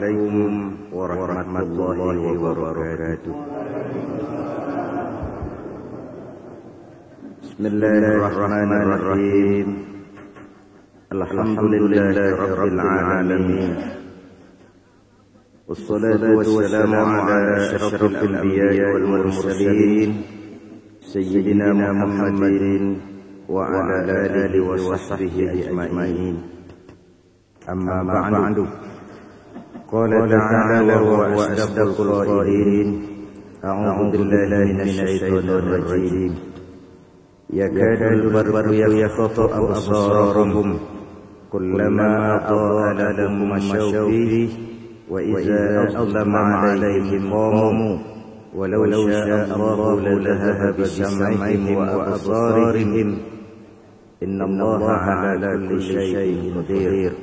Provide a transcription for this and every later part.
Assalamualaikum warahmatullahi wabarakatuh. Bismillahirrahmanirrahim. Alhamdulillahi rabbil alamin. Wassalatu wassalamu ala asyrafil anbiya'i wal mursalin sayyidina Muhammadin wa ala alihi wa sahbihi ajma'in. Amma ba'du. Qala ta'ala wa asdaqul qa'ilin. A'udzu billahi minasy syaithanir rajim. Yakadul barru yakhaffu absarahum kullama ada'a lahum mashaw fihi wa idza azlama 'alaihim qamu walau syaa Allahu lahaba bisam'ihim wa absarihim innallaha 'ala kulli syai'in qadir.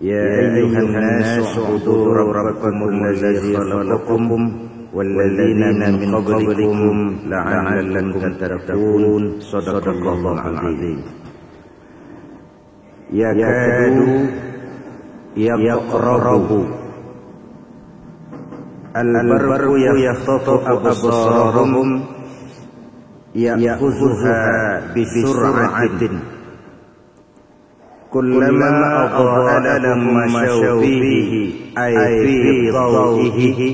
Ya ayyuhan nasu u'budu rabbakum alladzi khalaqakum walladzina min qablikum la'allakum tattaqun. Shadaqallahul 'azim. Yakadu yaqrabu al-barru yakhtafu absarahum ya'khudhuha bisur'atin kullama adha'a lahum mashaw fihi ay fi dhawihi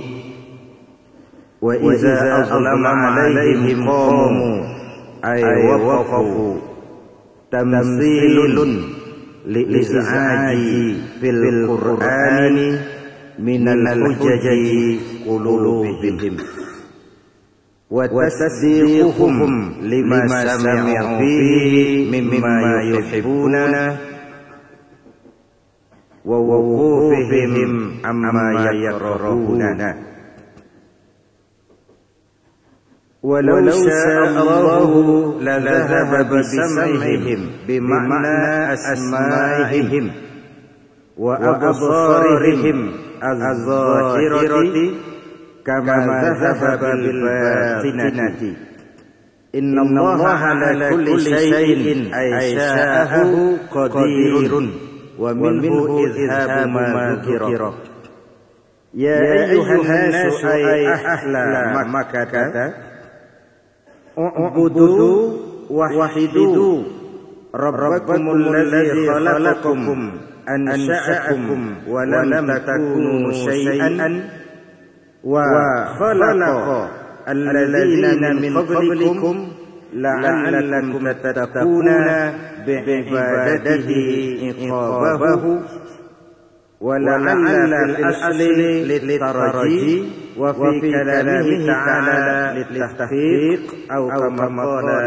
wa idza azlama 'alaihim qamu ay waqafu tamthilun li'iz'aji fil qur'ani minal hujaji qulubihim wa tasdiquhum lima sami'u fihi mimma yuhibbuna wa wuqufihim amma yakrahuna. Walau syaa Allahu la dhahaba bisam'ihim bima'na asma'ihim wa absarihim az-zahirati kama dhahaba bil batinati. Innallaha ala kulli shay'in ay sya'ahu qadirun wa minhu izhabu ma dzukira. Ya ayyuhan nasu ay ahla makkah u'budu wahidu rabbakumul ladzi khalaqakum ansha'akum wa lam takunu syai'an wa khalaqa alladzina min qablikum la'allakum tattaquna bi'ibadatihi iqabahu wa la'alla fil asli litaraji wa fi kalamihi ta'ala litahqiq aw kama qala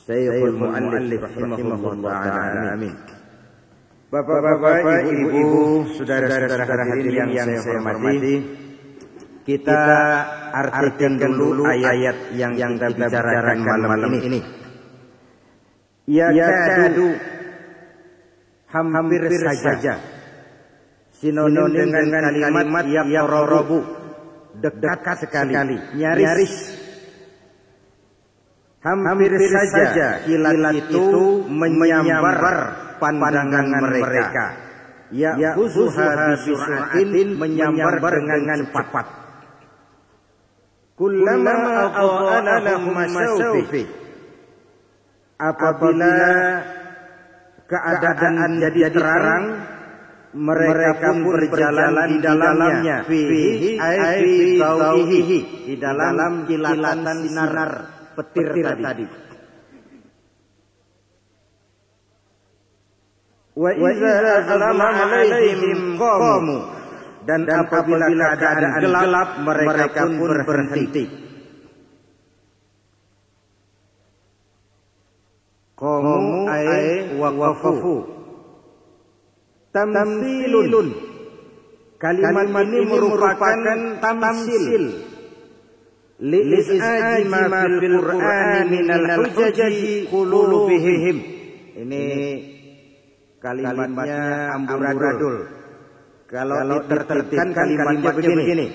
Syekhul Mu'allif rahimahullah ta'ala. Amin. Bapak-bapak, ibu-ibu, saudara-saudara hadirin yang saya hormati, kita artikan dulu ayat yang kita bicarakan malam ini. Yakadu hampir saja sinonim dengan kalimat yaqrabu, dekat sekali, nyaris. Hampir saja kilat itu menyambar pandangan mereka. Ya'khuzuha bisur'atin, menyambar dengan cepat. Kullama adha'a lahum masyawfi, apabila keadaan jadi terang, mereka pun berjalan di dalamnya. Fihi ay fi tauhihi, di dalam kilatan sinar petir tadi. Wa idza azlama 'alaihim qamu, dan apabila keadaan gelap, mereka pun berhenti. Qamu ay waqafu. Tamthilun, kalimat ini merupakan tamsil li'iz'aji ma fil Qur'an minal hujaji qulubihim. Ini kalimatnya amburadul. Kalau ditertibkan kalimatnya begini.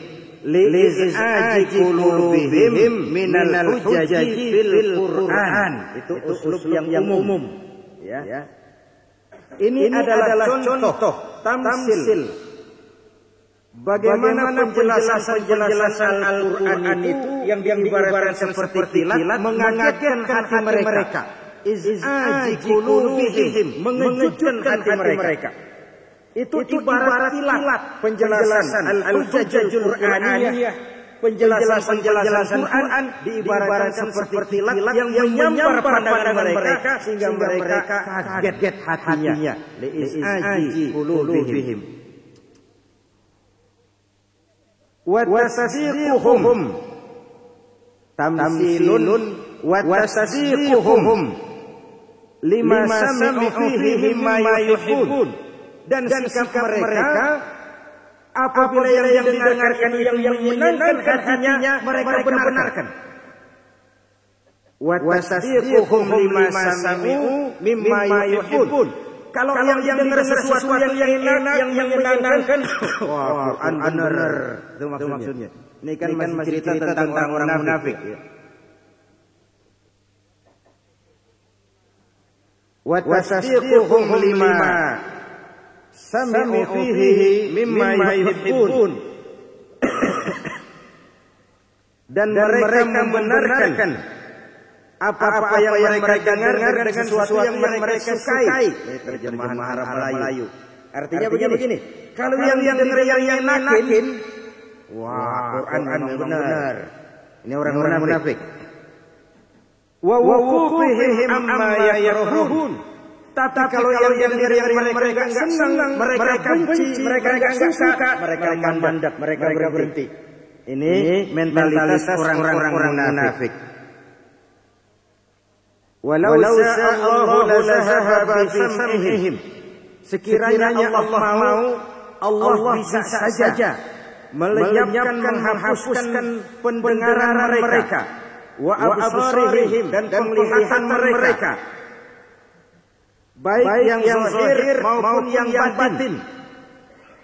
Li'iz'aji qulubihim minal hujaji fil Qur'an. Itu uslub yang umum. Ya. Ini adalah contoh tamsil. Bagaimana penjelasan Al-Quran itu yang diibaratkan seperti kilat mengagetkan hati mereka. Iz'aji qulubihim, mengejutkan hati mereka. Itu ibarat kilat penjelasan Al-Hujjajul Qur'aniyah, penjelasan Quran diibaratkan seperti kilat yang menyampar pandangan mereka sehingga mereka kaget hatinya. Iz'aji qulubihim wa tasdiquhum, tamsilun wa tasdiquhum lima sami'u fihi mimma yuhibbun, dan sikap mereka apabila yang didengarkan yang menyenangkan hatinya mereka benarkan. Wa tasdiquhum lima sami'u mimma yuhibbun, kalau yang dengar sesuatu yang enak, yang menyenangkan, wah, Quran benar. Itu maksudnya. Ini kan masih cerita tentang orang-orang munafik. Wa tasdiquhum lima sami'u fihi mimma yuhibbun, dan mereka membenarkan apa-apa yang mereka dengar dengan sesuatu yang mereka sukai. Terjemahan Arab Melayu. Artinya begini. Kalau yang dengar yang enakin, wah, Quran benar. Ini orang-orang munafik. Wa wuqufihim amma yakrahun. Tapi kalau yang mereka senang, mereka benci, mereka enggak suka, mereka mandek, mereka berhenti. Ini mentalitas orang-orang munafik. Walau sa'allahu lazahaba bi sam'ihim, sekiranya Allah mau, Allah bisa saja melenyapkan, menghapuskan pendengaran mereka, wa absarihim, dan penglihatan mereka, baik yang zahir maupun yang batin.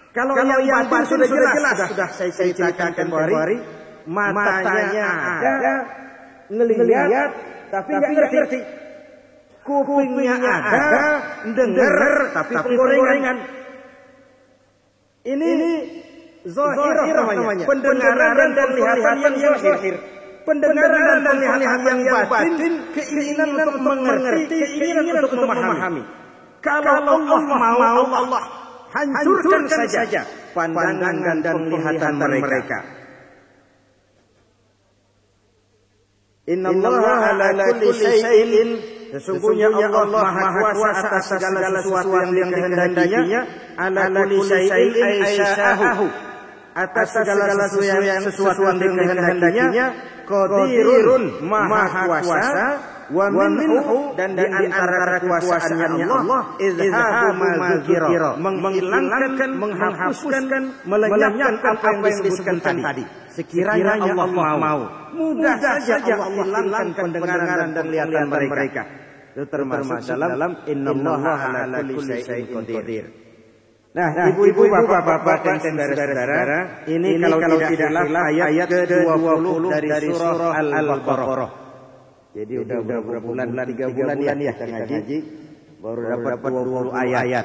Kalau yang batin sudah jelas, sudah saya ceritakan kemarin, matanya ada, ngelihat tapi nggak ngerti. Kupingnya ada, dengar tapi penggorengan. Ini zahirah namanya. Pendengaran dan penglihatan yang zahir. Pendengaran dan penglihatan yang batin, keinginan untuk mengerti, keinginan untuk memahami. Kalau Allah mau, Allah hancurkan saja pandangan dan penglihatan mereka. Innallaha ala kulli syai'in, sesungguhnya Allah Maha Kuasa atas segala sesuatu yang dikehendakinya. Ala kulli syai'in ay sya'ahu, atas segala sesuatu yang dikehendakinya. Qadirun, Maha Kuasa. Wa minhu, dan di antara kekuasaannya Allah, izhabu ma dzukira, menghilangkan, menghapuskan, melenyapkan apa yang disebutkan tadi. Sekiranya Allah mau, mudah saja Allah hilangkan pendengaran dan penglihatan mereka. Itu termasuk dalam innallaha ala kulli syai'in qadir. Nah, ibu-ibu, bapak-bapak, dan saudara-saudara, ini kalau tidak salah ayat ke-20 dari surah Al-Baqarah. Jadi udah berapa bulan, 3 bulan ya kita ngaji, baru dapat 20 ayat.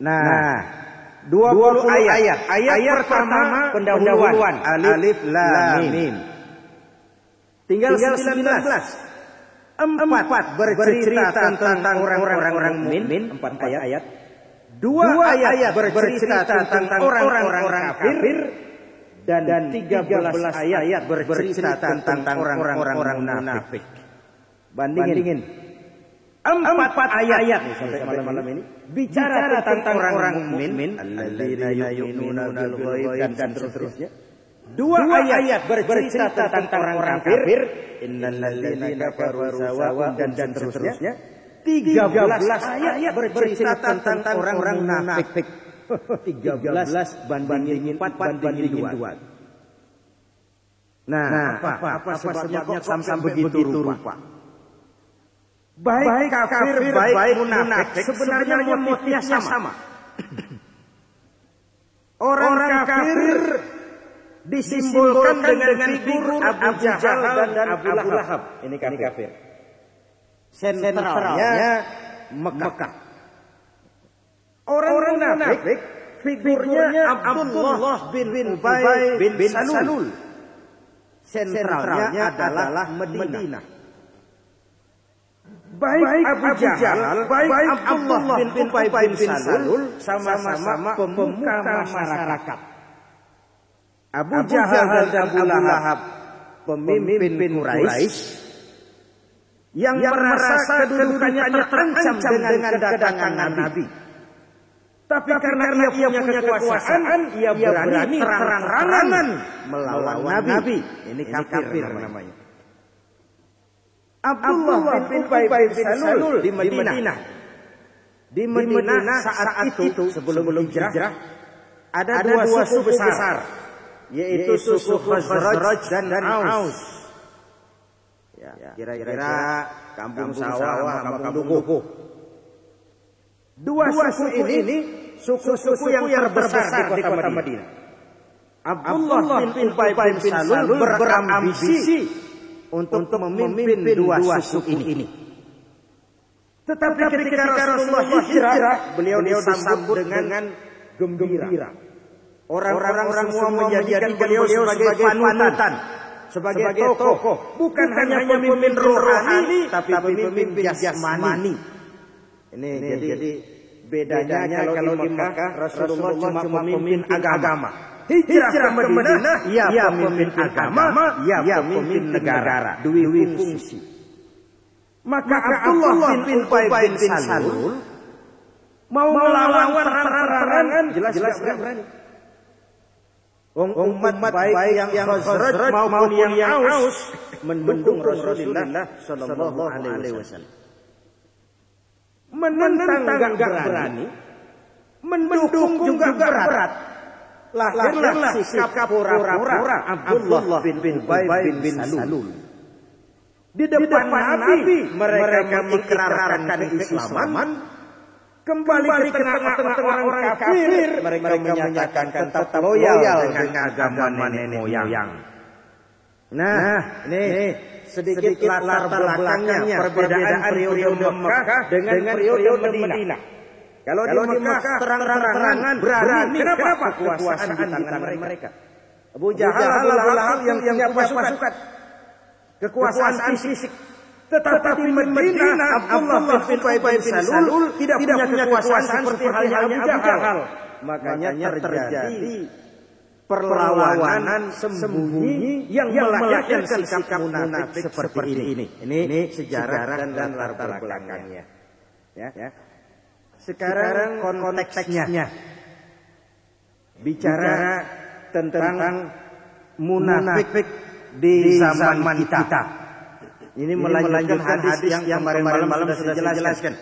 Nah, 20 ayat. Ayat pertama pendahuluan, alif lam mim. Tinggal 19. 4 bercerita tentang orang-orang mukmin, 4 ayat. 2 ayat bercerita tentang orang-orang kafir, dan 13 ayat bercerita tentang orang-orang munafik. Bandingin. 4 ayat sampai malam ini bicara tentang orang mukmin, alladzina yu'minuna bil ghaib, dan seterusnya. 2 ayat bercerita tentang orang kafir, innal ladzina kafaru sawa'un, dan seterusnya. 13 ayat bercerita tentang orang munafik. 13 bandingin 4 bandingin 2. Nah, apa sebabnya kok sampai begitu rupa? Baik kafir, baik munafik, sebenarnya motifnya sama. Orang kafir disimbolkan dengan figur Abu Jahal dan Abu Lahab. Ini kafir. Sentralnya Mekah. Orang munafik figurnya Abdullah bin Ubay bin Salul. Sentralnya adalah Madinah. Baik Abu Jahal, baik Abdullah bin Ubay bin Salul sama-sama pemuka masyarakat. Abu Jahal dan Abu Lahab pemimpin Quraisy yang merasa kedudukannya terancam dengan kedatangan Nabi. Tapi karena ia punya kekuasaan, ia berani terang-terangan melawan Nabi. Ini kafir namanya. Abdullah bin Ubay bin Salul di Madinah. Di Madinah saat itu sebelum hijrah ada dua suku besar, yaitu suku Khazraj dan Aus. Ya, kira-kira kampung sawah sama kampung dukuh. Dua suku ini suku-suku yang terbesar di kota Madinah. Abdullah bin Ubay bin Salul berambisi untuk memimpin dua suku ini. Tetapi ketika Rasulullah hijrah, beliau disambut dengan gembira. Orang-orang semua menjadikan beliau sebagai panutan, sebagai tokoh. Bukan hanya pemimpin rohani, tapi pemimpin jasmani. Ini jadi bedanya kalau di Mekah Rasulullah cuma pemimpin agama. Hijrah ke Madinah, ia pemimpin agama, ia pemimpin negara, dua fungsi. Maka Abdullah bin Ubay bin Salul mau melawan terang-terangan, jelas berani. Umat baik yang Khazraj maupun yang Aus mendukung Rasulullah Sallallahu Alaihi Wasallam. Menentang enggak berani, mendukung juga berat. Lahirlah sikap pura-pura Abdullah bin Ubay bin Salul. Di depan Nabi mereka mengikrarkan keislaman, kembali ke tengah-tengah orang kafir mereka menyatakan tetap loyal dengan agama nenek moyang. Nah, ini sedikit latar belakangnya perbedaan periode Mekah dengan periode Madinah. Kalau di Mekah terang-terangan berani, kenapa kekuasaan di tangan mereka? Abu Jahal, Abu Lahab yang punya pasukan, kekuasaan fisik. Tetapi Madinah Abdullah bin Ubay bin Salul tidak punya kekuasaan seperti halnya Abu Jahal. Makanya terjadi perlawanan sembunyi yang melahirkan sikap munafik seperti ini. Ini sejarah dan latar belakangnya. Ya. Sekarang konteksnya bicara tentang munafik di zaman kita. Ini melanjutkan hadis yang kemarin malam sudah saya jelaskan.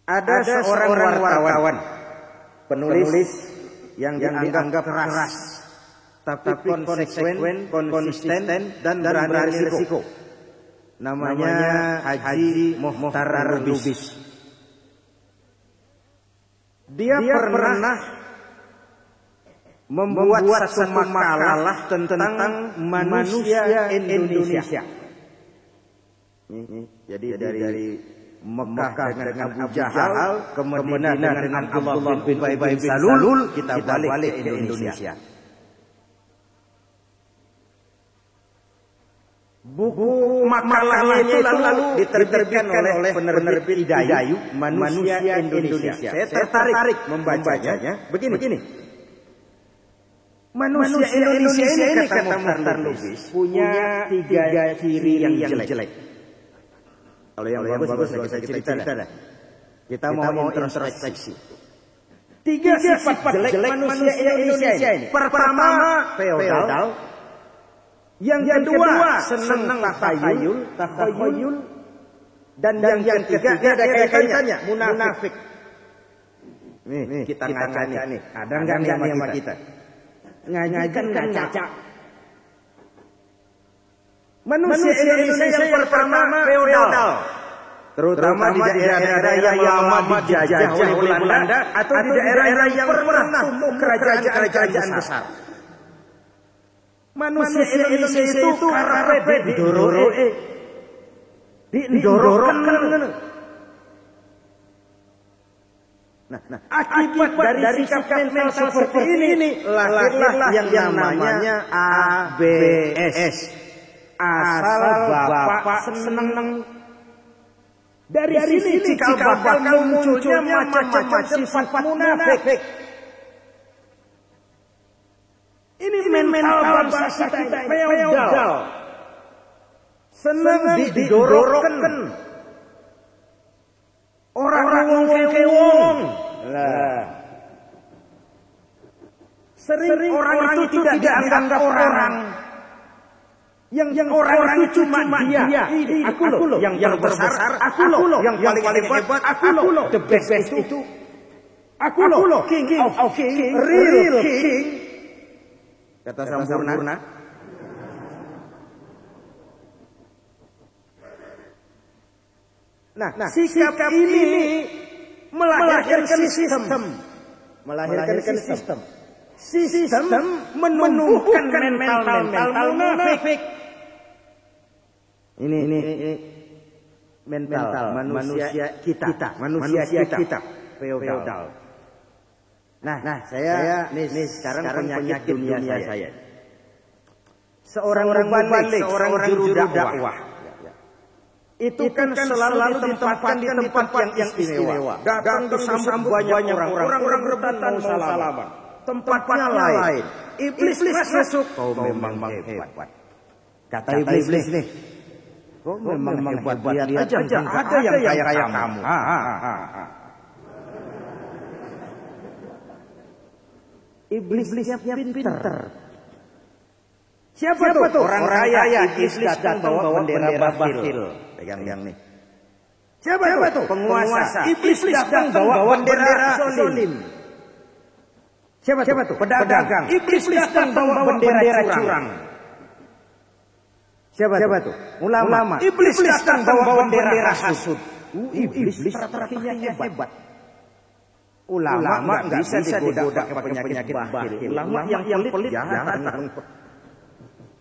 Ada seorang wartawan, penulis yang dianggap keras, tapi konsekuen, konsisten dan berani risiko. Namanya Haji Muhtar Lubis. Dia pernah membuat satu makalah tentang manusia Indonesia. Jadi dari Mekah dengan Abu Jahal ke Madinah dengan Abdullah bin Ubay bin Salul, kita balik ke Indonesia. Buku makalah itu lalu diterbitkan oleh penerbit Hidayu, Manusia Indonesia. Saya tertarik membacanya. Begini. Manusia Indonesia ini kata Muhtar Lubis punya tiga ciri yang jelek. Kalau yang bagus kita cerita dah. Kita mau introspeksi. Tiga sifat jelek manusia Indonesia ini. Pertama, feodal. Yang kedua, senang takhayul. Dan yang ketiga ada kaitannya, munafik. Nih, kita ngaca nih. Ada enggak nih sama kita? Ngaji kan ngaca. Manusia Indonesia yang pertama feodal. Terutama di daerah-daerah yang lama dijajah oleh Belanda atau di daerah yang pernah tumbuh kerajaan besar. Manusia Indonesia itu karepe didoroe. didorongkan. Nah, akibat dari sikap mental seperti ini lahirlah yang namanya ABS. Asal Bapak seneng. Dari sini cikal bakal munculnya macam-macam sifat munafik. Ini mental bangsa kita feodal. Senang didorongkan. Orang ke wong. Sering orang itu tidak dianggap orang. Yang orang itu cuma dia. Aku loh yang terbesar. Aku loh yang paling hebat. Aku loh the best itu. Aku loh king of king, real king. Kata Sampurna. Nah, sikap ini melahirkan sistem. Sistem menumbuhkan mental munafik. Ini mental manusia kita feodal. Nah, saya sekarang penyakit dunia saya. Seorang mubalik, seorang juru dakwah. Itu kan selalu ditempatkan di tempat yang istimewa. Datang disambut banyak orang rebutan mau salaman. Tempatnya lain. Iblis masuk. Kau memang hebat. Kata iblis nih. Kau memang hebat. Lihat aja. Ada yang kayak kamu. Iblis pinter. Siapa tuh? Orang kaya. Iblis datang bawa bendera bakhil. Pegang yang nih. Siapa tuh? Penguasa. Iblis datang bawa bendera zolim. Siapa tuh? Pedagang. Iblis datang bawa bendera curang. Siapa tuh? Ulama. Iblis datang bawa bendera hasud. Iblis strateginya hebat. Ulama nggak bisa digoda pakai penyakit bakhil. Ulama yang pelit jangan.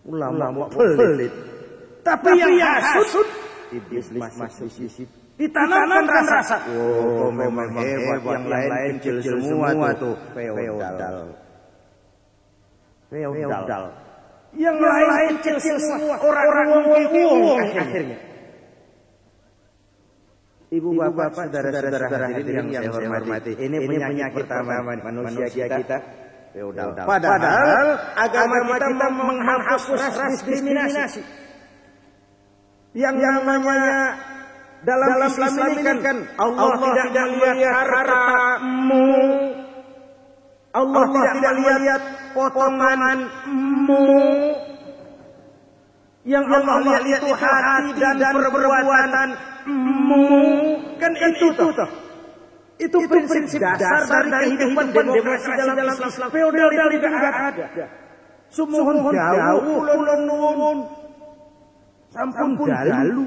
Ulama pelit. Tapi yang hasud iblis masuk ditanamkan rasa. Oh, memang hebat. Yang lain kecil semua tuh. Feodal. Yang lain kecil semua. Orang wong akhirnya. Ibu bapak, saudara-saudara hadirin yang saya hormati. Ini penyakit pertama manusia kita. Feodal. Padahal agama kita menghapus diskriminasi. Yang namanya dalam Islam ini kan Allah tidak melihat hartamu, Allah tidak melihat potonganmu, yang Allah lihat itu hati dan perbuatanmu. Kan itu toh. Itu prinsip dasar dari kehidupan demokrasi dalam Islam. Feodal tidak ada. Sumuhun jauh, ulun nuwun. Sampun dalu.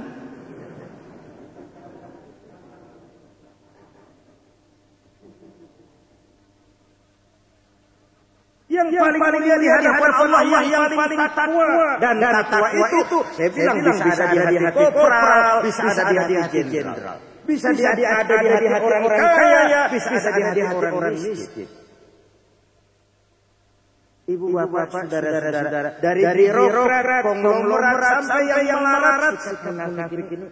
Yang paling mulia di hadapan Allah yang paling takwa. Dan takwa itu saya bilang bisa ada di hati korporal, bisa ada di hati jenderal. Bisa ada di hati orang kaya, bisa ada di hati orang miskin. Ibu bapak, saudara-saudara, dari birokrat, konglomerat sampai yang melarat, munafik ini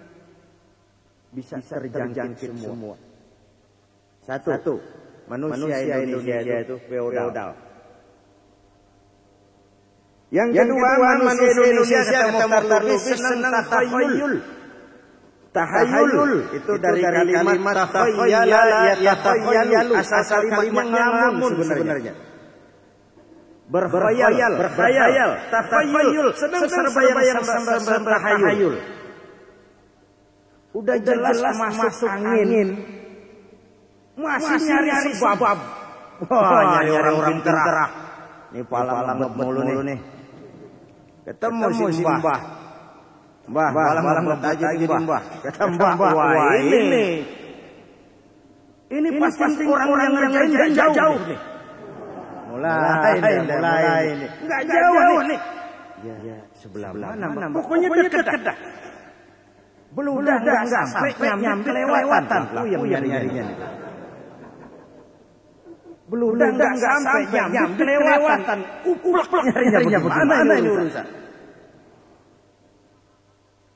bisa terjangkit semua. Satu, manusia Indonesia itu feodal. Yang kedua, manusia Indonesia kata Muhtar Lubis senang tahayul. Itu dari kalimat takhayyalu, asal kalimatnya ngamun sebenarnya. Berkhayal, takhayul, sedang serbayang tahayul. Udah jelas masuk angin, masih nyari sebab. Wah, nyari orang pintar. Ini palang mulu nih. Ketemu si Mbah. Mbah, palang aja gini Mbah. Kata Mbah, wah ini pasti orang-orang yang jauh nih. Mulai nih. Enggak jauh nih. Ya, sebelah mana? Pokoknya dekat dah. Beludak enggak sampai nyampe kelewatan. Yang nyarinya. Beludak enggak sampai nyampe kelewatan. Uplak nyarinya bagaimana ini urusan?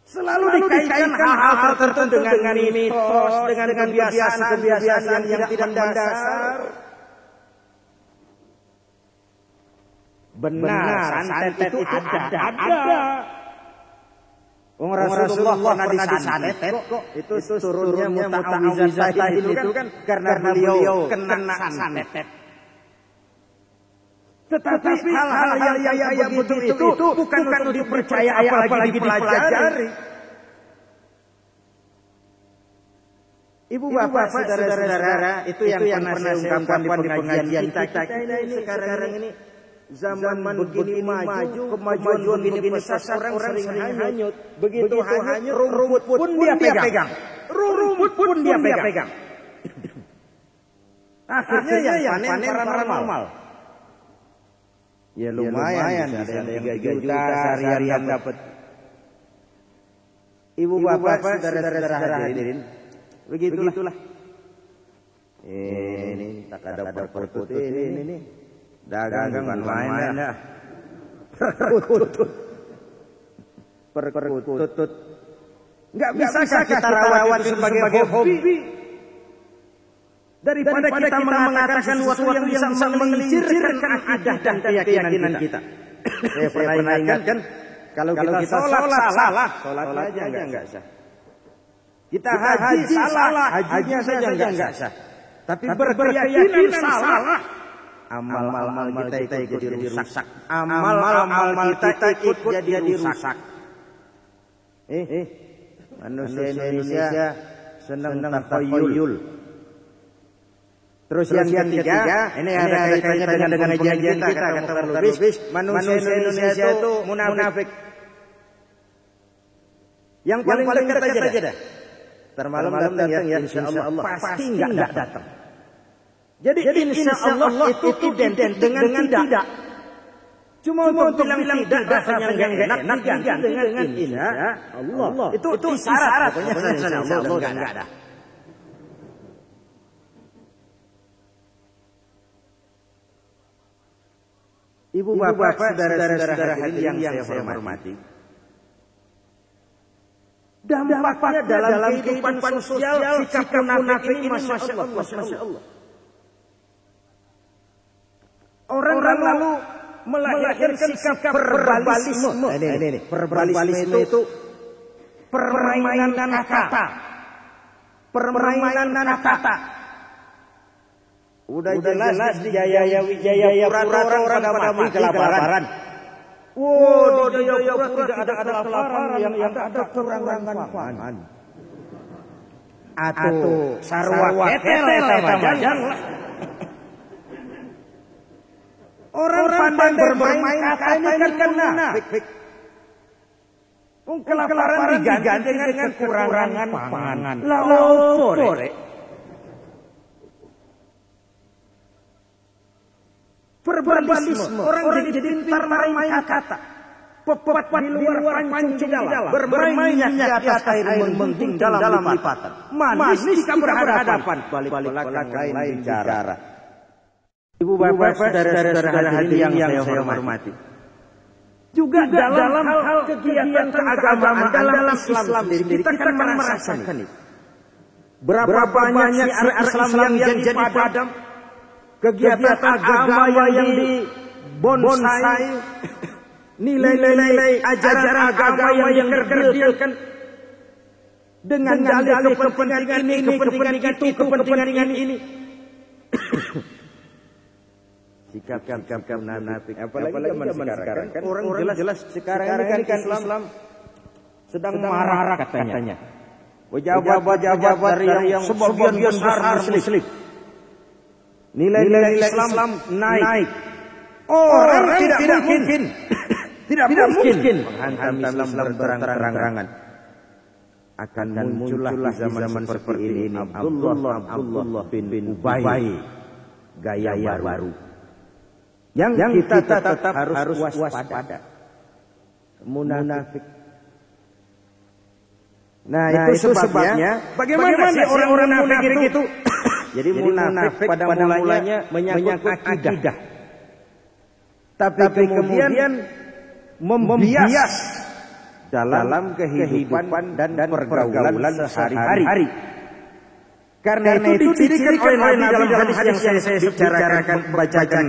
Selalu dikaitkan hal-hal tertentu dengan mitos, dengan kebiasaan yang tidak mendasar. Benar, santet itu ada. Rasulullah pernah disantet kok. Itu turunnya Muta'awwidzatain itu kan karena beliau kena santet. Tetapi hal-hal yang begitu itu bukan untuk dipercaya apalagi dipelajari. Ibu bapak, saudara-saudara, itu yang pernah saya ungkapkan di pengajian kita ini sekarang ini. Zaman begini maju, kemajuan begini pesat, orang sering hanyut. Begitu hanyut, rumput pun dia pegang. Rumput pun dia pegang. Akhirnya yang panen paranormal. Ya lumayan, bisa ada yang 3 juta seharian dapat. Ibu bapak, saudara-saudara hadirin, begitulah. Ini tak ada perkutut ini. Dagang bukan main ya. Perkutut. Enggak bisa kita rawat sebagai hobi. Daripada kita mengatakan sesuatu yang bisa menggelincirkan akidah dan keyakinan kita. Saya pernah ingatkan, kalau kita sholat salah, sholat aja enggak sah. Kita haji salah, hajinya saja enggak sah. Tapi berkeyakinan salah, amal kita ikut dirusak. Amal kita ikut jadi rusak. Manusia Indonesia senang takhayul. Terus yang ketiga, ini ada kaitannya dengan kajian kita kata Lubis, manusia Indonesia itu munafik. Yang paling dekat aja dah. Termalam datang ya, insyaallah pasti enggak datang. Jadi insyaallah itu identik dengan tidak. Cuma untuk bilang tidak rasanya enggak enak diganti dengan insyaallah. Itu syarat pokoknya insyaallah enggak ada. Ibu bapak, saudara-saudara hadirin yang saya hormati. Dampaknya dalam kehidupan sosial sikap munafik ini Masya Allah. Orang lalu melahirkan sikap verbalisme. Ini. Verbalisme itu permainan kata. Permainan kata. Udah jelas di Jaya pura-pura orang pada mati kelaparan. Wow, di Jayapura tidak ada kelaparan, yang ada kekurangan pangan. Atau sarwa ketel majan. Orang pandai bermain kata ini kan kena. Kelaparan diganti dengan kekurangan pangan. Lalu verbalisme, orang jadi pintar main kata, pepat di luar pancing dalam, bermainnya di atas air menggunting dalam lipatan, manis jika berhadapan, balik-balik lain bicara. Ibu bapak, saudara-saudara hadirin yang saya hormati, juga dalam hal kegiatan keagamaan dalam Islam sendiri kita akan merasakan itu. Berapa banyak Islam yang jadi padam, kegiatan agama yang dibonsai, nilai-nilai ajaran agama yang dikerdilkan dengan dalil kepentingan ini, kepentingan ini. Sikap munafik. Apalagi zaman sekarang kan orang jelas sekarang ini kan Islam sedang marah katanya. Pejabat dari yang sebagian besar muslim. Nilai Islam naik. Orang tidak mungkin menghantam Islam terang-terangan. Akan muncullah di zaman seperti ini Abdullah bin Ubay, gaya baru. Yang kita tetap harus waspada. Munafik. Nah, itu sebabnya bagaimana sih orang-orang munafik itu? Jadi munafik pada mulanya menyangkut akidah. Tapi kemudian membias dalam kehidupan dan pergaulan sehari-hari. Karena itu dicirikan oleh Nabi dalam hadis yang saya bicarakan bacakan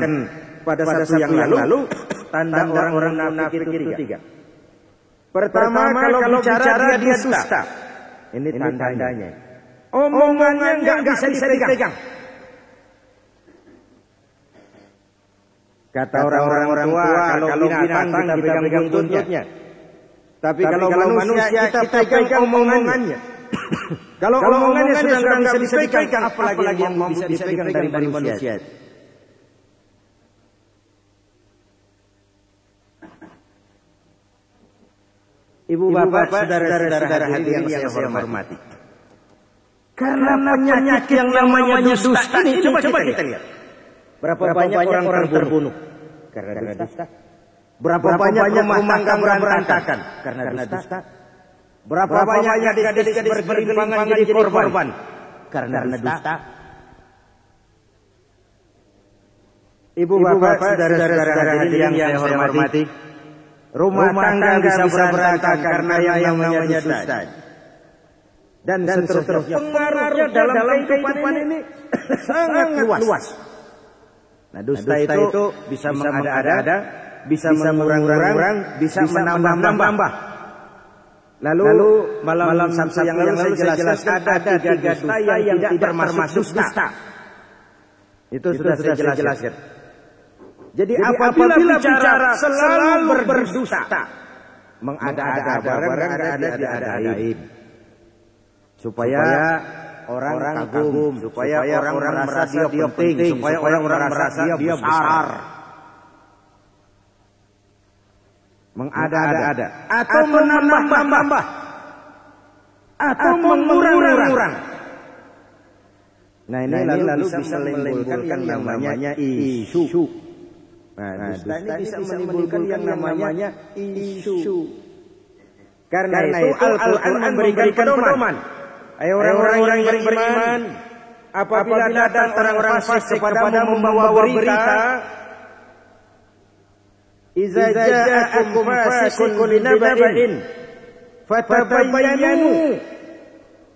pada satu yang lalu, tanda orang munafik itu tiga. Pertama, kalau bicara dia dusta. Ini tandanya. Omongannya nggak bisa dipegang. Kata orang-orang tua, kalau binatang kita pegang buntutnya. Tapi kalau manusia kita pegang omongannya. Kalau omongannya sudah nggak bisa dipegang, apalagi yang bisa dipegang dari manusia. Ibu bapak, saudara-saudara hadirin yang saya hormati. Karena penyakit yang namanya dusta ini, coba kita lihat. Berapa banyak orang terbunuh karena dusta? Berapa banyak rumah tangga berantakan karena dusta? Berapa banyak gadis-gadis bergelimpangan jadi korban karena dusta? Ibu bapak, saudara-saudara hadirin yang saya hormati. Rumah tangga bisa berantakan karena yang namanya dusta. Dan seterusnya. Pengaruhnya dalam kehidupan ini sangat luas. Nah, dusta itu bisa mengada-ada, bisa mengurang-urang, bisa menambah-nambah. Lalu malam Sabtu yang lalu saya jelaskan ada tiga dusta yang tidak termasuk dusta. Itu sudah saya jelaskan. Jadi apabila bicara selalu berdusta, mengada-ada barang ada-adain, supaya orang kagum, supaya orang merasa dia penting, supaya orang merasa dia besar. Mengada-ada, atau menambah-tambah, atau mengurang-urang. Nah, ini lalu bisa menimbulkan yang namanya isu. Nah, dusta ini bisa menimbulkan yang namanya isu. Karena itu Al-Quran memberikan pedoman. Ayo orang-orang yang beriman, apabila datang orang-orang fasik kepadamu membawa berita, Iza ja'akum fasikun binaba'in fatabayyanu.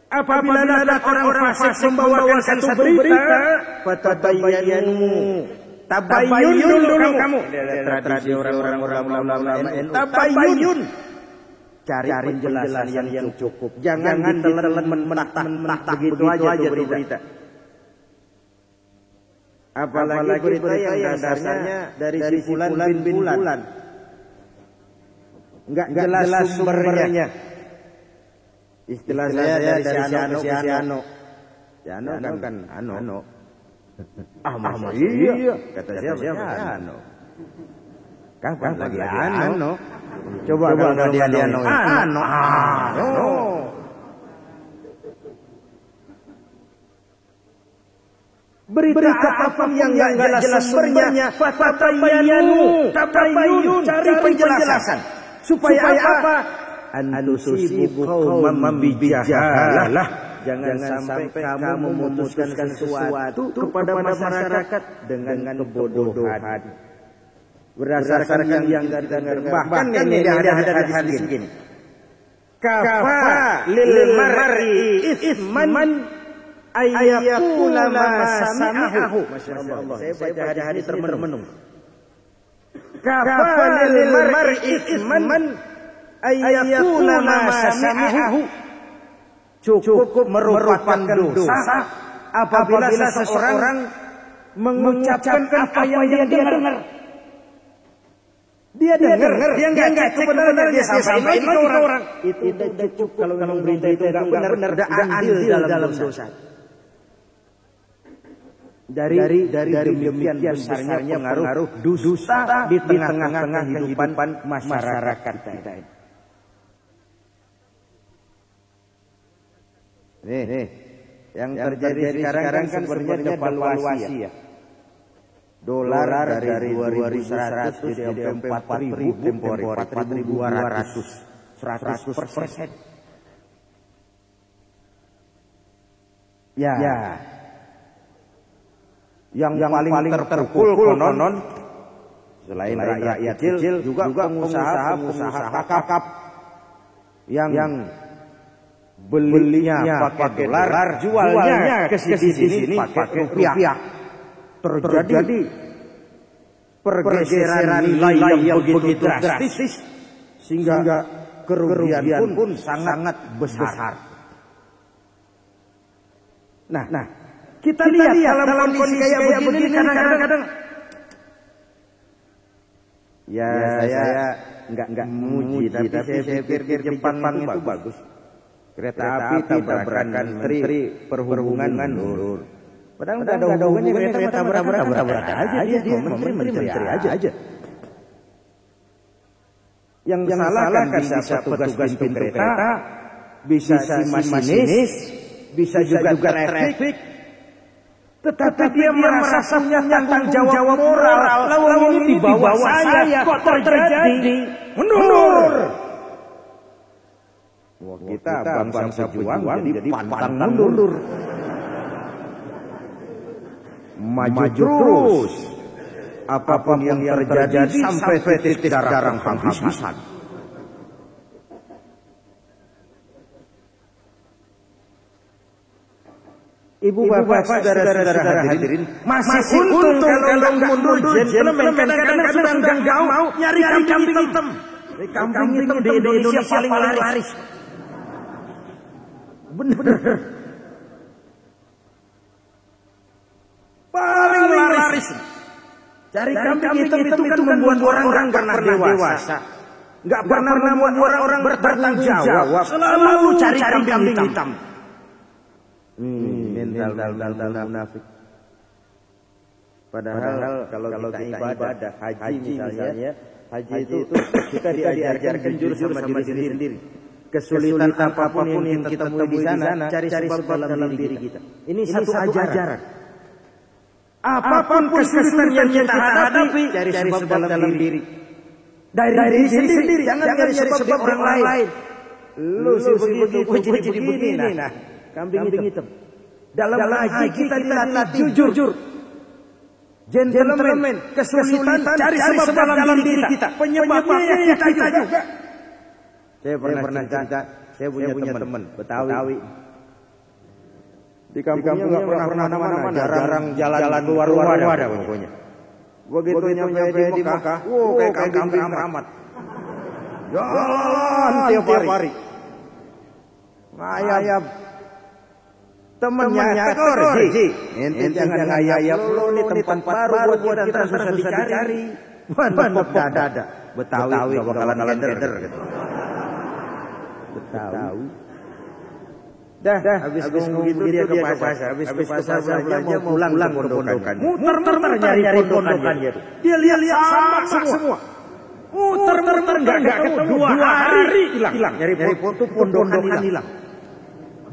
Apabila datang orang-orang fasik membawakan satu berita, fatabayyanu. Tabayyun dulu kamu. Tradisi orang-orang ulama NU. Tabayyun. Cari penjelasan yang cukup. Jangan ditelan mentah begitu aja tuh berita. Apalagi berita yang dasarnya dari bulan bin bulan. Enggak jelas sumbernya. Istilah saya dari si Ano. Si Ano kan Ano. Iya. Kata siapa? Ano. Kapan lagi Ano? Coba kalau dia Ano. Ano. Berita apa yang enggak jelas sumbernya, fatabayyanu, cari penjelasan. Supaya apa? Antusibu qauman bijahalah. Jangan sampai kamu memutuskan sesuatu kepada masyarakat dengan kebodohan. Berdasarkan yang dengar, bahkan ini ada hadis begini. Kafa lil mar'i isman ayyakula ma sami'ahu. Masyaallah. Saya baca hadis termenung. Kafa lil mar'i isman ayyakula ma sami'ahu. Cukup merupakan dosa apabila seseorang mengucapkan apa yang dia dengar. Dia enggak cek benar dia sampaikan ke orang. Itu udah cukup kalau berita itu enggak benar, ada andil dalam dosa. Dari demikian besarnya pengaruh dusta di tengah-tengah kehidupan masyarakat kita. Nih, yang terjadi sekarang kan sebenarnya devaluasi ya. Dolar dari 2.100 jadi 4.000, tempo 4.200, 100%. Ya. Yang paling terpukul konon selain rakyat kecil juga pengusaha kakap yang belinya pakai dolar, jualnya ke sini pakai rupiah. Terjadi pergeseran nilai yang begitu drastis sehingga kerugian pun sangat besar. Nah, kita lihat dalam kondisi kayak begini kadang-kadang ya saya enggak memuji, tapi saya pikir Jepang itu bagus. Kereta api tabrakan menteri perhubungan mundur. Padahal enggak ada hubungannya kereta tabrakan aja dia menteri aja. Yang salah kan bisa petugas pintu kereta, bisa si masinis, bisa juga traffic. Tetapi dia merasa punya tanggung jawab moral. Lalu ini di bawah saya kok terjadi? Mundur. Wah, kita bangsa pejuang jadi pantang mundur. Maju terus. Apapun yang terjadi sampai titik darah penghabisan. Ibu bapak saudara-saudara hadirin, masih untung kalau mundur gentleman kadang-kadang sudah nggak mau nyari kambing hitam. Kambing hitam di Indonesia paling laris. Bener. Paling laris. Cari kambing hitam itu kan membuat orang pernah dewasa. Nggak pernah membuat orang bertanggung jawab. Selalu cari kambing hitam. Mental munafik. Padahal kalau kita ibadah haji misalnya, haji itu kita diajarkan jujur sama diri sendiri. Kesulitan apapun yang kita temui di sana, cari sebab dalam diri kita. Ini satu ajaran. Apapun kesulitan yang kita hadapi, cari sebab dalam diri. Dari diri sendiri, jangan cari sebab orang lain. Lu sih begitu, gue jadi begini. Nah, kambing hitam. Dalam haji kita dilatih jujur. Gentleman, kesulitan cari sebab dalam diri kita. Penyebabnya kita juga. Saya pernah cerita, saya punya teman Betawi. Di kampungnya nggak pernah mana-mana, jarang jalan keluar ada pokoknya. Begitu nyampe di Mekah, kayak kambing amat. Jalan tiap hari. Ngayap. Temennya tekor, Ji. Ente jangan ngayap lu, ini tempat baru buat kita susah dicari. Mantap dada. Betawi gak bakalan keder gitu. Betawi. Dah, habis ngomong gitu dia ke pasar. Habis ke pasar belanja mau pulang pondokan. Muter-muter nyari pondokannya. Dia lihat sama semua. Muter-muter enggak ketemu. 2 hari hilang. Nyari pondokan hilang.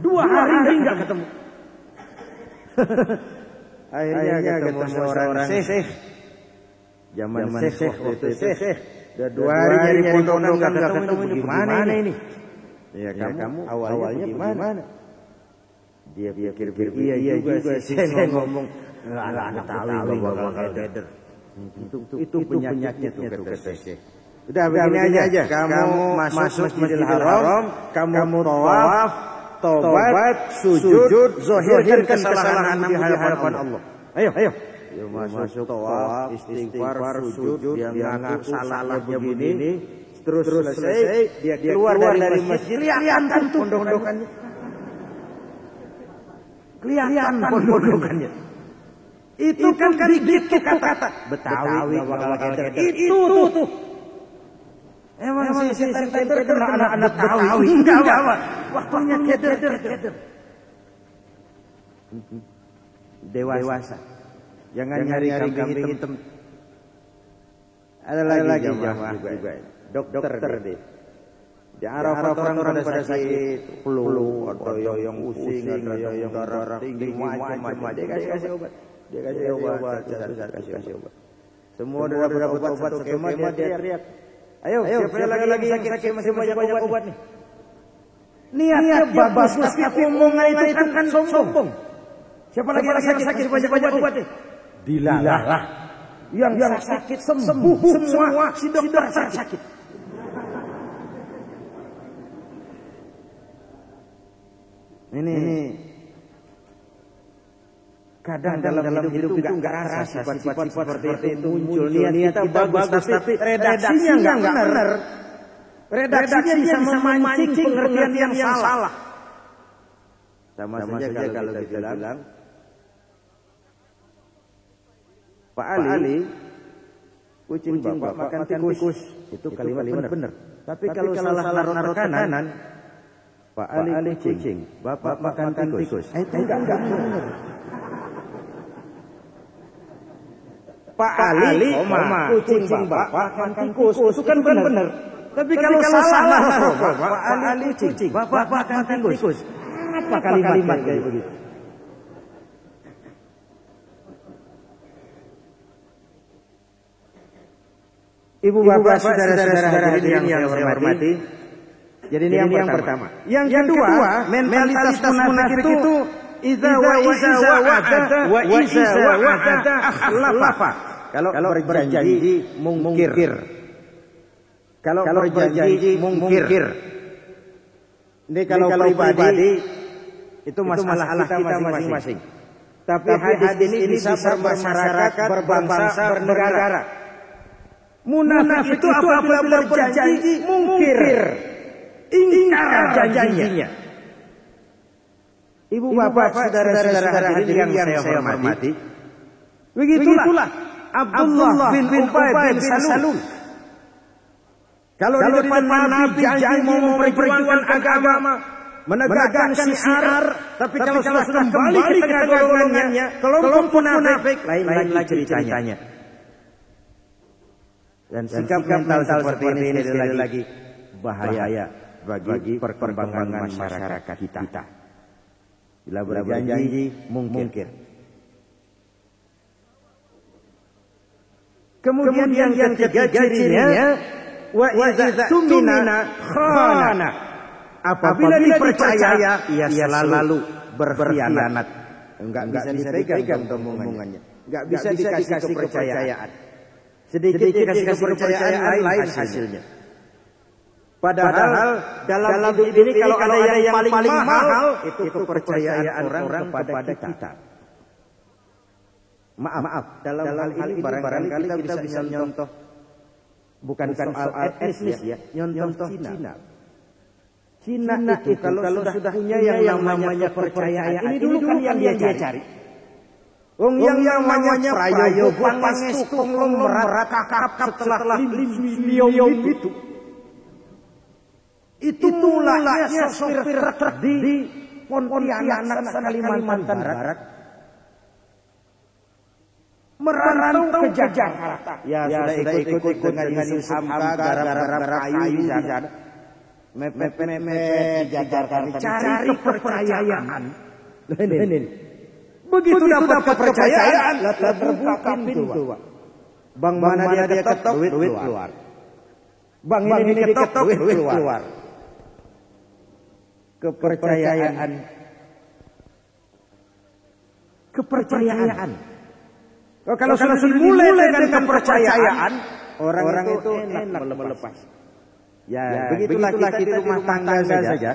2 hari enggak ketemu. Akhirnya ketemu seorang syekh. Zaman syekh waktu syekh. Udah 2 hari nyari pondokan enggak ketemu. Gimana ini? Ya kamu awalnya gimana? Dia pikir iya juga saya ngomong nggak tahu bakal keder. Itu penyakitnya tuh kata syekh. Udah begini aja. Kamu masuk Masjidil Haram, kamu tawaf, tobat, sujud, zahirkan kesalahan di hadapan Allah. Ayo. Masuk tawaf, istighfar, sujud, dia ngaku salahnya begini, terus selesai, dia keluar dari masjid, kelihatan tuh pondokannya. Kelihatan pondokannya. Itu kan dikit kata Betawi nggak bakal keder. Itu tuh. Emang si keder kena anak Betawi. Enggak apa. Waktunya keder. Dewasa. Jangan nyari kambing hitam. Ada lagi jamaah juga. Dokter deh. Di Arafah orang pada sakit flu atau yang pusing atau yang darah tinggi macam-macam. Dia kasih obat. Kasih obat. Semua udah dapat obat skema dia teriak. Ayo siapa lagi yang sakit masih banyak obat nih. Niatnya bagus tapi ngomongnya itu kan sombong. Siapa lagi yang sakit banyak obatnya? Dilalah. Yang sakit sembuh semua. Si dokter sakit. Ini kadang dalam hidup itu nggak rasa sifat-sifat seperti itu muncul. Niat kita bagus, tapi redaksinya nggak benar. Redaksinya sama mancing pengertian yang salah. Sama saja kalau kita bilang Pak Ali, kucing bapak makan tikus. Itu kalimat benar. Tapi kalau salah naruh tekanan, Pak Ali kucing, bapak makan tikus. Itu enggak benar. Pak Ali, kucing bapak makan tikus. Itu kan benar. Tapi kalau salah Pak Ali kucing, bapak makan tikus. Apa kalimat kayak begitu? Ibu bapak saudara-saudara hadirin yang saya hormati. Jadi ini yang pertama. Yang kedua, mentalitas munafik itu idza wa'ada wa iza wa'ada akhlafa. Kalau berjanji mungkir. Kalau berjanji mungkir. Ini kalau pribadi itu masalah kita masing-masing. Tapi hadis ini bisa bermasyarakat, berbangsa, bernegara. Munafik itu apabila berjanji mungkir, ingkar janjinya. Ibu bapak saudara-saudara hadirin yang saya hormati, begitulah Abdullah bin Ubay bin Salul. Kalau di depan Nabi janji mau memperjuangkan agama, menegakkan syiar, tapi kalau sudah kembali ke tengah golongannya, kelompok munafik lain lagi ceritanya. Dan sikap mental seperti ini sekali lagi bahaya bagi perkembangan masyarakat kita. Bila berjanji mungkir. Kemudian yang ketiga cirinya wa idza tumina khana. Apabila dipercaya ia selalu berkhianat. Enggak bisa dipegang omongannya. Enggak bisa dikasih kepercayaan. Sedikit dikasih kepercayaan lain hasilnya. Padahal dalam hidup ini kalau ada yang paling mahal itu kepercayaan orang kepada kita. Maaf, dalam hal ini barangkali kita bisa nyontoh bukan soal etnis ya, nyontoh Cina. Cina itu kalau sudah punya yang namanya kepercayaan, ini dulu kan yang dia cari. Yang namanya prayogo pangestu konglomerat kakap setelah lim itu. Itu mulanya sopir truk di Pontianak Kalimantan Barat merantau ke Jakarta. Ya sudah ikut dengan Yusuf Hamka gara-gara kayu di sana. Mepet di Jakarta cari kepercayaan. Begitu dapat kepercayaan, terbuka pintu. Bang mana dia ketok, duit keluar. Bang ini ketok, duit keluar. Kepercayaan. Kalau sudah dimulai dengan kepercayaan, orang itu enak melepas. Ya, begitulah kita di rumah tangga saja.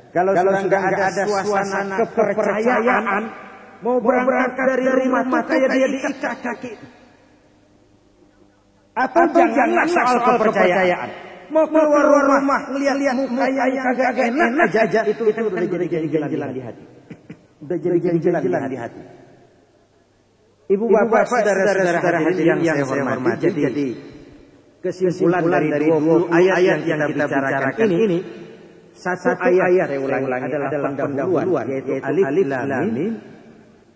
Kalau sudah ada suasana kepercayaan, mau berangkat dari rumah kayak dia diikat kaki. Atau janganlah soal kepercayaan. Mau keluar rumah ngelihat muka yang kagak enak aja itu udah jadi ganjilan di hati. Udah jadi ganjilan di hati. Ibu bapak saudara-saudara hadirin yang saya hormati, jadi kesimpulan dari 20 ayat yang kita bicarakan ini, satu ayat saya ulangi adalah pendahuluan yaitu alif lam mim.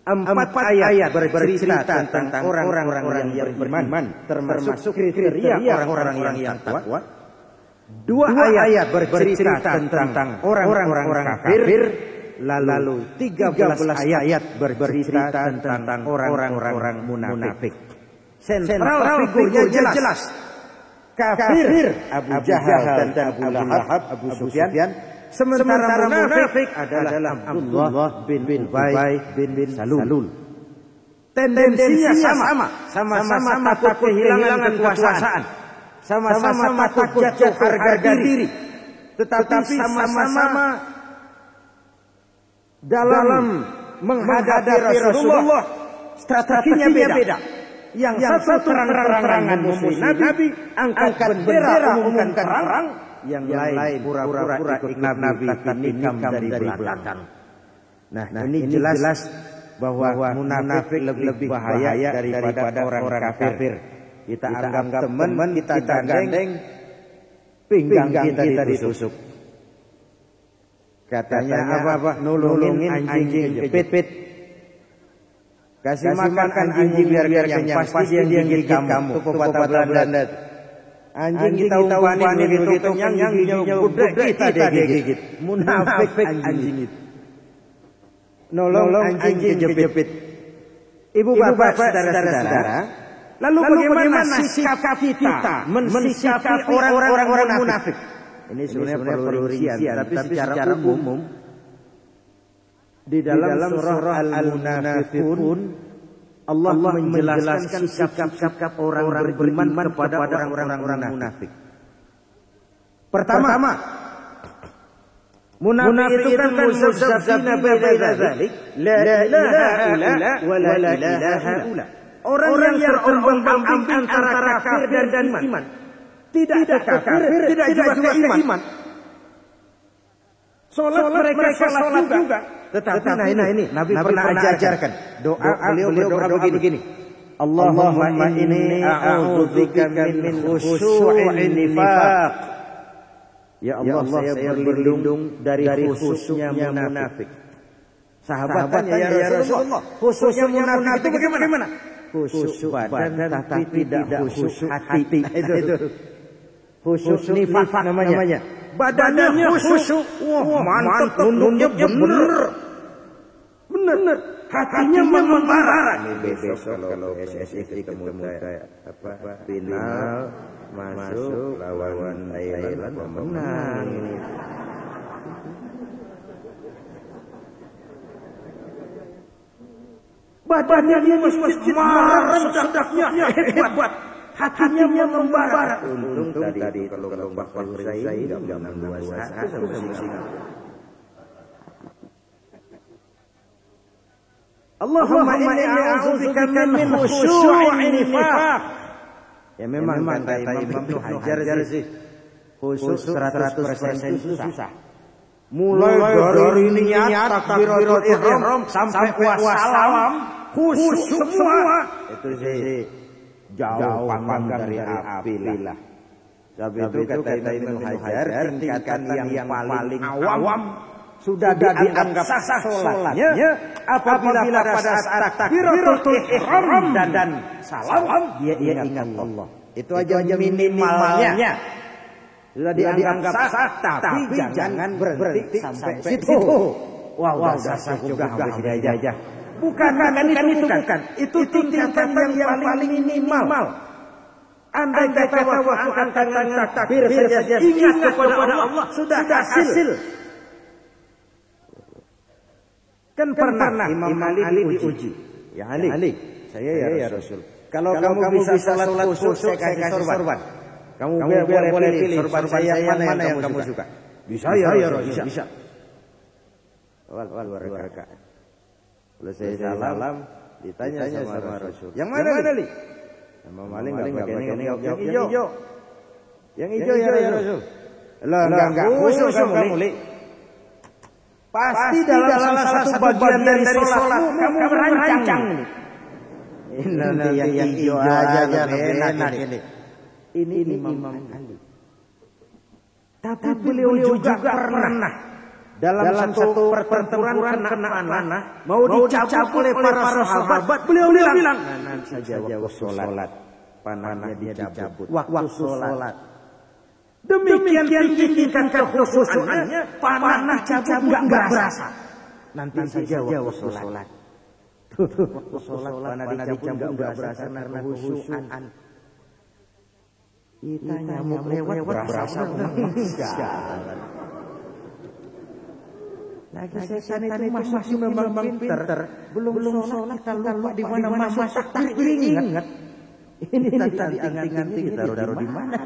4 ayat bercerita tentang orang-orang yang beriman, termasuk kriteria orang-orang yang takwa. 2 ayat bercerita tentang orang-orang kafir, lalu 13 ayat bercerita tentang orang-orang munafik. Sentral figurnya jelas. Kafir Abu Jahal dan Abu Lahab, Abu Sufyan. Sementara munafik adalah Abdullah bin Ubay bin Salul. Tendensinya sama takut kehilangan kekuasaan, sama takut jatuh harga diri, tetapi sama-sama dalam menghadapi Rasulullah strateginya beda. Yang satu terang-terangan musuh Nabi, angkat bendera umumkan perang. Yang lain pura-pura ikut Nabi tapi nikam dari belakang. Nah, ini jelas bahwa munafik lebih bahaya daripada orang kafir. Kita anggap teman, kita gandeng, pinggang kita ditusuk. Katanya apa? Nolongin anjing kejepit. Kasih makan anjing biar kenyang, pasti dia gigit kamu. Itu pepatah Belanda. Anjing kita umpan begitu kenyang, giginya gede kita digigit. Munafik anjing itu. Nolong anjing kejepit. Ibu bapak, saudara-saudara, lalu bagaimana sikap kita mensikapi orang-orang munafik? Ini sebenarnya perlu rincian, tapi secara umum di dalam surah Al-Munafiqun Allah menjelaskan sikap-sikap orang beriman kepada orang-orang munafik. Pertama, munafik itu kan muzabzabina baina dzalik, la ilaha illa wa la ilaha illa. Orang yang terombang-ambing antara kafir dan iman. Tidak kafir, tidak juga iman. Salat mereka salat juga. Tetapi ini Nabi pernah ajarkan doa, beliau berdoa begini. Allahumma inni a'udzubika min khusyu'in nifaq. Ya Allah, saya berlindung dari khusyuknya munafik. Sahabatnya ya Rasulullah, khusyuknya munafik itu bagaimana? Khusyuk badan tapi tidak khusyuk hati. Itu khusyuk nifaq namanya. Badannya khusyuk, wah mantap, nunduknya bener. Hatinya membara. Besok kalau PSSI ketemu final masuk lawan Thailand menang ini. Badannya dia marah, sedapnya hebat. Hatinya membara. Untung tadi kalau Pak Hussein enggak menguasai sama. Allahumma inni a'udzubika min khusyu'in nifaq. Ya memang kata Imam Ibnu Hajar sih khusyuk 100% itu susah. Mulai dari niat takbiratul ihram sampai wassalam khusyuk semua. Itu sih jauh panggang dari api lah. Sebab itu kata Ibnu Hajar tingkatan yang paling awam sudah dianggap sah sholatnya apabila pada saat takbiratul ihram dan salam dia ingat Allah. Itu aja minimalnya. Sudah dianggap sah tapi jangan berhenti sampai situ. Wah, sah sudah habis aja. Bukan itu bukan. Itu tingkatan yang paling minimal. Andai kata angkat tangan takbir saja ingat kepada Allah sudah hasil. Kan pernah Imam Ali diuji. Ya Ali, saya ya Rasul. Kalau kamu bisa salat khusyuk saya kasih sorban. Kamu boleh pilih sorban saya mana yang kamu suka. Bisa ya Rasul, bisa. Wal rakaat. Kalau saya salam ditanya sama Rasul. Yang mana Ali? Imam Ali enggak pakai yang hijau. Yang hijau ya Rasul. Lah enggak khusyuk kamu li. Pasti dalam salah satu bagian dari sholatmu kamu merancang ini. Ini yang hijau aja enak ini. Ini Imam Ali. Tapi beliau juga pernah dalam satu pertempuran kena panah mau dicabut oleh para sahabat. Beliau bilang, nanti saja waktu sholat panahnya dicabut. Waktu sholat. Demikian tinggi tingkat kekhusyukannya, panah cabut enggak berasa. Nanti saja waktu sholat. Waktu sholat panah dicabut enggak berasa karena kekhusyukan. Kita nyamuk lewat berasa enggak. Lagi setan itu masuk memang pinter. Belum sholat kita lupa di mana masuk takbir ingat. Ini tadi anting-anting ditaruh di mana?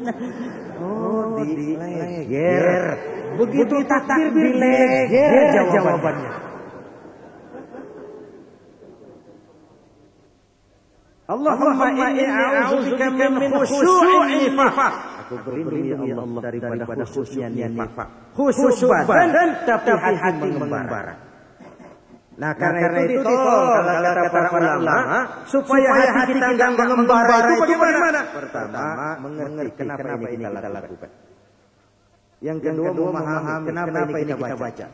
Oh, di leher. Begitu takbir di leher jawabannya. Allahumma inni a'udzubika min khusyu'in nifaq. Aku berlindung ya Allah daripada khusyuknya nifaq. Khusyuk badan tapi hati mengembara. Nah, karena itu ditolong kata para ulama supaya hati kita enggak mengembara itu bagaimana? Pertama, mengerti kenapa ini kita lakukan. Yang kedua, memahami kenapa ini kita baca.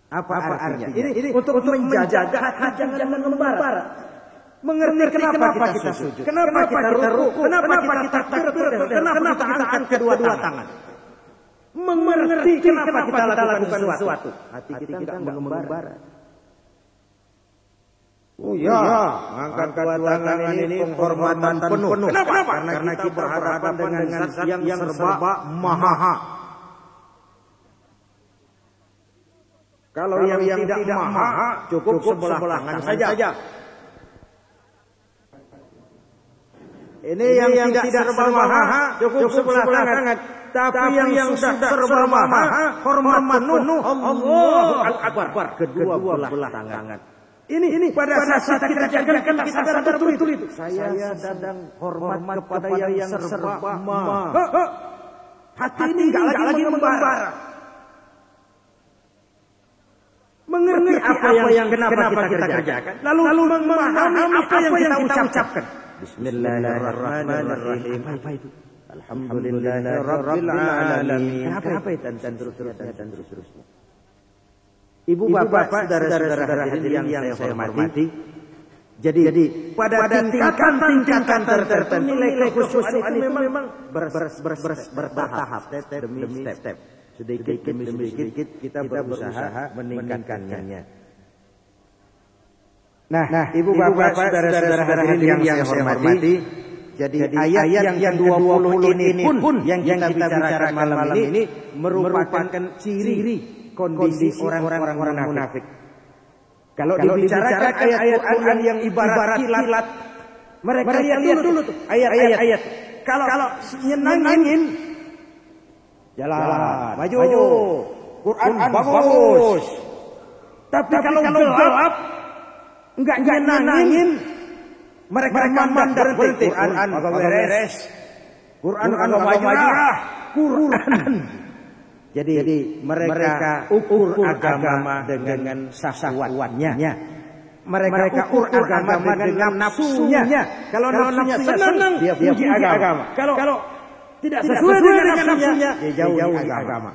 Apa artinya? Ini untuk menjaga hati jangan mengembara. Mengerti kenapa kita sujud, kenapa kita ruku, kenapa kita takbir, kenapa kita angkat kedua tangan. Mengerti kenapa kita lakukan sesuatu. Hati kita tidak mengembara. Oh ya, angkat kedua tangan ini penghormatan penuh. Kenapa? Karena kita berhadapan dengan zat yang serba maha. Kalau yang tidak maha, cukup sebelah tangan saja. Ini yang tidak serba maha, cukup sebelah tangan. Tapi yang sudah serba maha, hormat penuh, Allahu Akbar, kedua belah tangan. Ini pada saat kita jaga kita sadar betul itu. Saya sedang hormat kepada yang serba maha. Hati ini enggak lagi membara. Mengerti apa yang kenapa kita kerjakan, lalu memahami apa yang kita ucapkan. Bismillahirrahmanirrahim. Apa itu? Alhamdulillahirabbil alamin. Apa itu? Dan terus-terusnya. Ibu bapak, saudara-saudara hadirin yang saya hormati. Jadi pada tingkatan tertentu nilai kekhusyukan itu memang bertahap, step demi step. Sedikit demi sedikit kita berusaha meningkatkannya. Nah, ibu bapak, saudara-saudara hadirin yang saya hormati, jadi ayat yang 20 ini pun yang kita bicarakan malam ini merupakan ciri kondisi orang-orang munafik. Kalau dibicarakan ayat Quran yang ibarat kilat, mereka lihat dulu tuh ayat-ayat. Kalau nyenangin, jalan, maju, Quran bagus. Tapi kalau gelap, enggak nyenangin, mereka mandar berhenti. Quran beres, Quran maju. Jadi mereka ukur agama dengan syahwatnya. Mereka ukur agama dengan nafsunya. Kalau nafsunya senang, dia puji agama. Kalau tidak sesuai dengan nafsunya, dia jauh agama.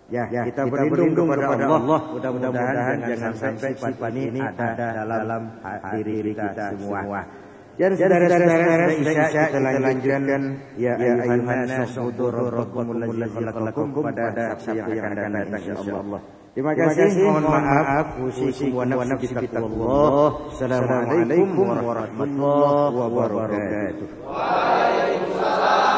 Ya, kita berlindung kepada Allah. Mudah-mudahan jangan sampai sifat ini ada dalam diri kita semua. Dan saudara-saudara, kita lanjutkan ya ayyuhan nasu rabbukumul ladzi khalaqakum pada sabda yang akan datang insyaallah. Terima kasih, mohon maaf usikum wa nafsi bittaqwallah. Assalamualaikum warahmatullahi wabarakatuh. Waalaikumsalam.